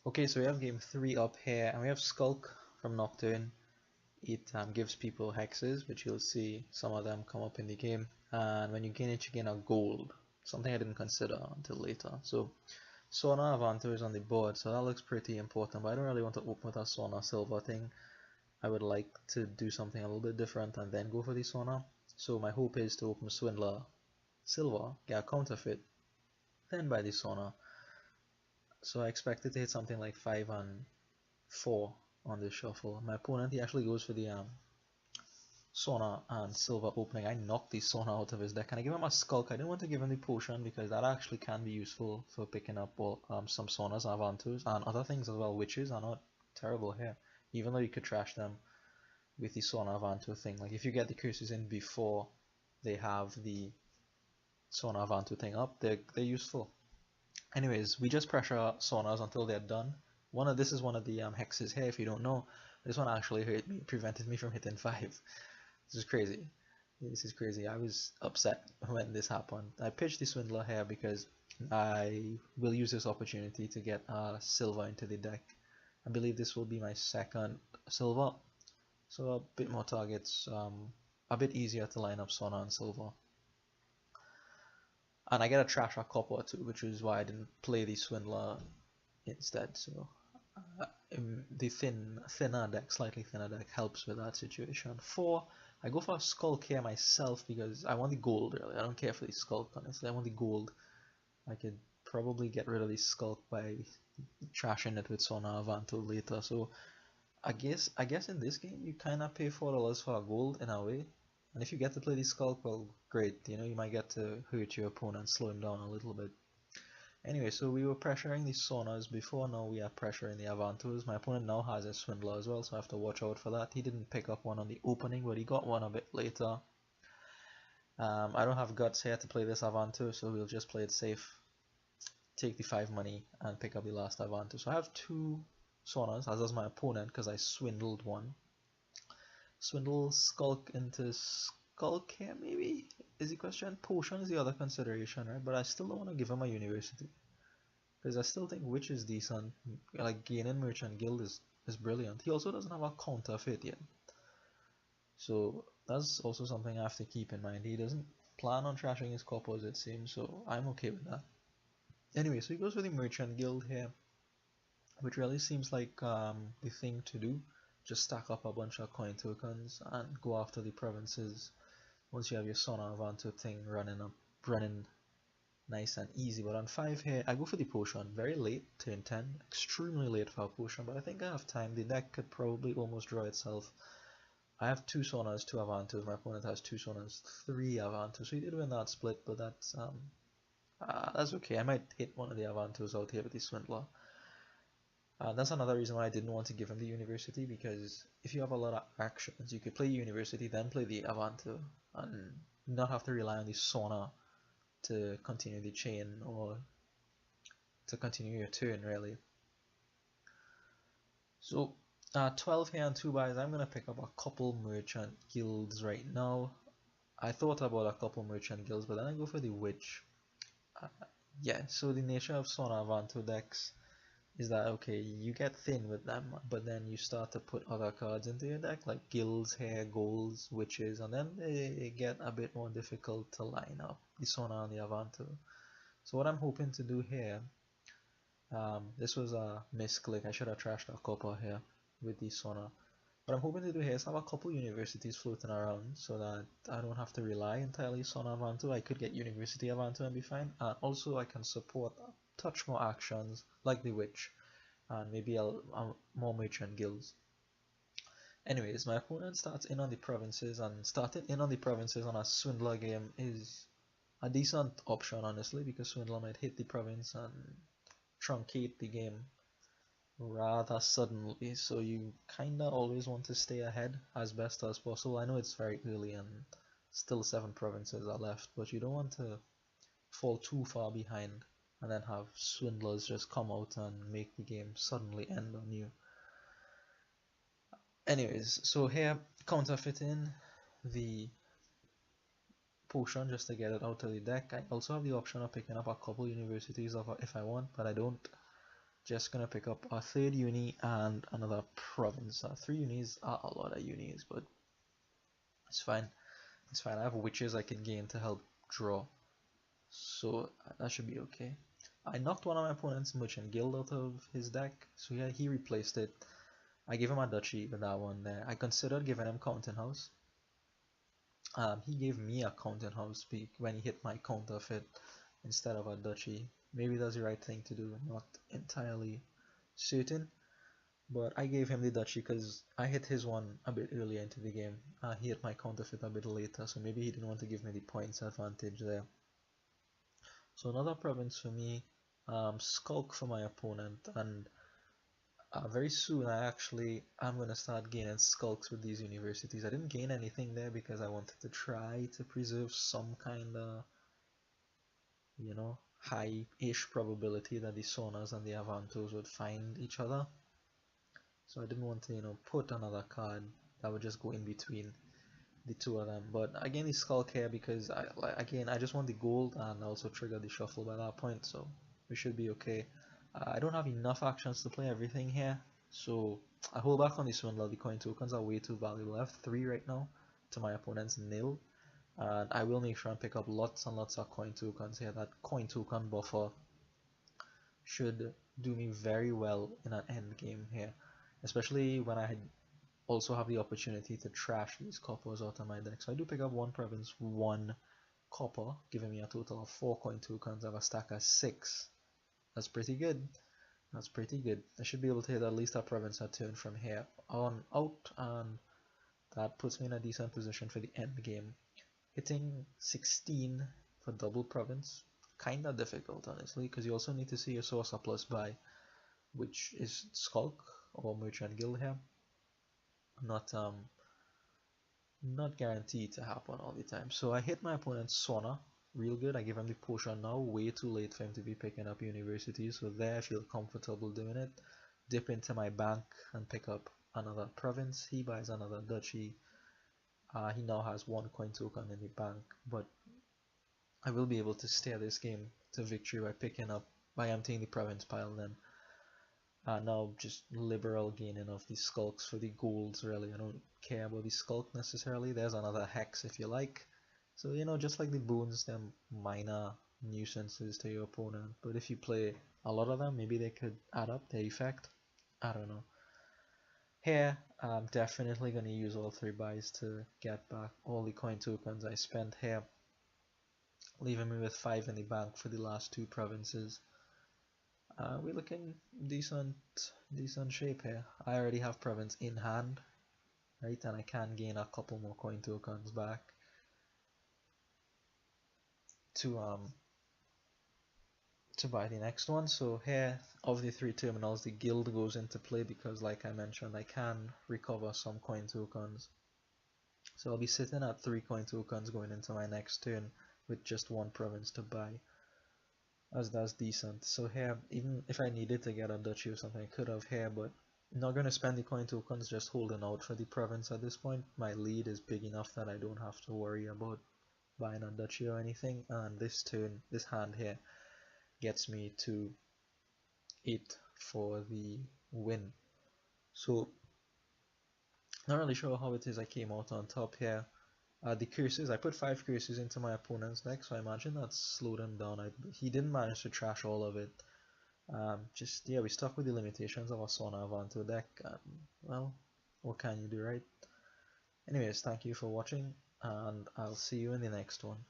Okay, so we have game 3 up here, and we have Skulk from Nocturne. It gives people hexes, which you'll see some of them come up in the game. And when you gain it, you gain a gold, something I didn't consider until later. So Sauna Avanto is on the board, so that looks pretty important, but I don't really want to open with a Sauna Silver thing. I would like to do something a little bit different and then go for the Sauna. So my hope is to open Swindler Silver, get a counterfeit, then buy the Sauna. So I expected to hit something like 5 and 4 on this shuffle. My opponent, he actually goes for the Sauna and Silver opening. I knocked the Sauna out of his deck and I give him a Skulk. I didn't want to give him the potion because that actually can be useful for picking up some Saunas, Avantos, and other things as well. Witches are not terrible here, even though you could trash them with the Sauna Avanto thing. Like if you get the curses in before they have the Sauna Avanto thing up, they're useful. Anyways, we just pressure saunas until they're done. This is one of the hexes here. If you don't know, this one actually hurt me, prevented me from hitting 5. This is crazy. This is crazy. I was upset when this happened. I pitched the Swindler here because I will use this opportunity to get silver into the deck. I believe this will be my second silver, so a bit more targets, a bit easier to line up Sona and silver. And I get a trash a copper too, which is why I didn't play the Swindler instead. So the thinner deck, slightly thinner deck, helps with that situation. 4, I go for a Skulk here myself because I want the gold really. I don't care for the Skulk, honestly. I want the gold. I could probably get rid of the Skulk by trashing it with Sona Avanto later. So I guess in this game you kinda pay $4 for a gold in a way. And if you get to play the Skulk, well, great. You know, you might get to hurt your opponent, slow him down a little bit. Anyway, so we were pressuring the Saunas before, now we are pressuring the Avantos. My opponent now has a Swindler as well, so I have to watch out for that. He didn't pick up one on the opening, but he got one a bit later. I don't have guts here to play this Avanto, so we'll just play it safe. Take the 5 money and pick up the last Avanto. So I have 2 Saunas, as does my opponent, because I swindled one. Swindle Skulk into Skulk here, maybe? Is the question. Potion is the other consideration, right? But I still don't want to give him a university. Because I still think Witch is decent. Like, gaining Merchant Guild is brilliant. He also doesn't have a counterfeit yet. So, that's also something I have to keep in mind. He doesn't plan on trashing his coppers, it seems, so I'm okay with that. Anyway, so he goes for the Merchant Guild here, which really seems like the thing to do. Just stack up a bunch of coin tokens and go after the provinces once you have your Sona Avanto thing running nice and easy. But on 5 here, I go for the potion. Very late, turn 10. Extremely late for a potion, but I think I have time. The deck could probably almost draw itself. I have 2 Sonas, 2 Avantos. My opponent has 2 Sonas, 3 Avantos. So he did win that split, but that's okay. I might hit one of the Avantos out here with the Swindler. That's another reason why I didn't want to give him the university, because if you have a lot of actions, you could play university, then play the Avanto, and not have to rely on the Sona to continue the chain or to continue your turn, really. So, 12 here and 2 buys. I'm going to pick up a couple merchant guilds right now. I thought about a couple merchant guilds, but then I go for the Witch. Yeah, so the nature of Sona Avanto decks is that, okay, you get thin with them, but then you start to put other cards into your deck, like guilds, hair, goals, witches, and then they get a bit more difficult to line up, the Sona and the Avanto. So what I'm hoping to do here, this was a misclick, I should have trashed a copper here with the Sona. What I'm hoping to do here is have a couple universities floating around so that I don't have to rely entirely Sona Avanto. I could get University Avanto and be fine, and also I can support touch more actions like the Witch and maybe more merchant guilds. Anyways, my opponent starts in on the provinces, and starting in on the provinces on a Swindler game is a decent option, honestly, because Swindler might hit the province and truncate the game rather suddenly, so you kinda always want to stay ahead as best as possible. I know it's very early and still 7 provinces are left, but you don't want to fall too far behind and then have swindlers just come out and make the game suddenly end on you. Anyways, so here, counterfeiting the potion just to get it out of the deck. I also have the option of picking up a couple universities if I want, but I don't. just gonna pick up a third uni and another province. 3 unis are a lot of unis, but it's fine. It's fine. I have witches I can gain to help draw, so that should be okay. I knocked one of my opponent's merchant guild out of his deck, so yeah, he replaced it. I gave him a duchy with that one there. I considered giving him Counting House. He gave me a Counting House when he hit my counterfeit instead of a duchy. Maybe that's the right thing to do, not entirely certain. But I gave him the duchy because I hit his one a bit earlier into the game. He hit my counterfeit a bit later, so maybe he didn't want to give me the points advantage there. So another province for me, Skulk for my opponent, and very soon I'm gonna start gaining skulks with these universities. I didn't gain anything there because I wanted to try to preserve some kind of, high-ish probability that the Sonas and the Avantos would find each other. So I didn't want to, put another card that would just go in between the two of them. But again, the Skulk here because I just want the gold and also trigger the shuffle by that point, so we should be okay. I don't have enough actions to play everything here, so I hold back on the Swindler. The coin tokens are way too valuable. I have 3 right now to my opponent's nil, and I will make sure and pick up lots and lots of coin tokens here. That coin token buffer should do me very well in an end game here, especially when I also have the opportunity to trash these coppers out of my deck. So I do pick up 1 province, 1 copper, giving me a total of 4 coin tokens. I have a stack of 6. That's pretty good. That's pretty good. I should be able to hit at least a province a turn from here on out, and that puts me in a decent position for the end game. Hitting 16 for double province, kinda difficult honestly, because you also need to see your source of plus buy, which is Skulk or Merchant Guild here. Not guaranteed to happen all the time. So I hit my opponent's Swana real good. I give him the potion now, way too late for him to be picking up universities, so there I feel comfortable doing it. Dip into my bank and pick up another province. He buys another duchy. He now has 1 coin token in the bank, but I will be able to steer this game to victory by emptying the province pile then. Now just liberal gaining of the skulks for the golds really. I don't care about the skulk necessarily. There's another hex if you like. So just like the boons, they're minor nuisances to your opponent, but if you play a lot of them, maybe they could add up their effect. I don't know. Here, I'm definitely going to use all 3 buys to get back all the coin tokens I spent here, leaving me with 5 in the bank for the last 2 provinces. We're looking decent shape here. I already have province in hand, right, and I can gain a couple more coin tokens back to buy the next one. So here, of the 3 terminals, the guild goes into play because, like I mentioned, I can recover some coin tokens. So I'll be sitting at 3 coin tokens going into my next turn with just 1 province to buy. As that's decent. So here, even if I needed to get a duchy or something, I could have here, but I'm not going to spend the coin tokens, just holding out for the province at this point. My lead is big enough that I don't have to worry about buying a duchy or anything, and this hand here gets me to 8 for the win. So not really sure how it is I came out on top here. The curses, I put 5 curses into my opponent's deck, so I imagine that slowed him down. He didn't manage to trash all of it. We stuck with the limitations of a Sona Avanto deck, and well, what can you do, right? Anyways, thank you for watching, and I'll see you in the next one.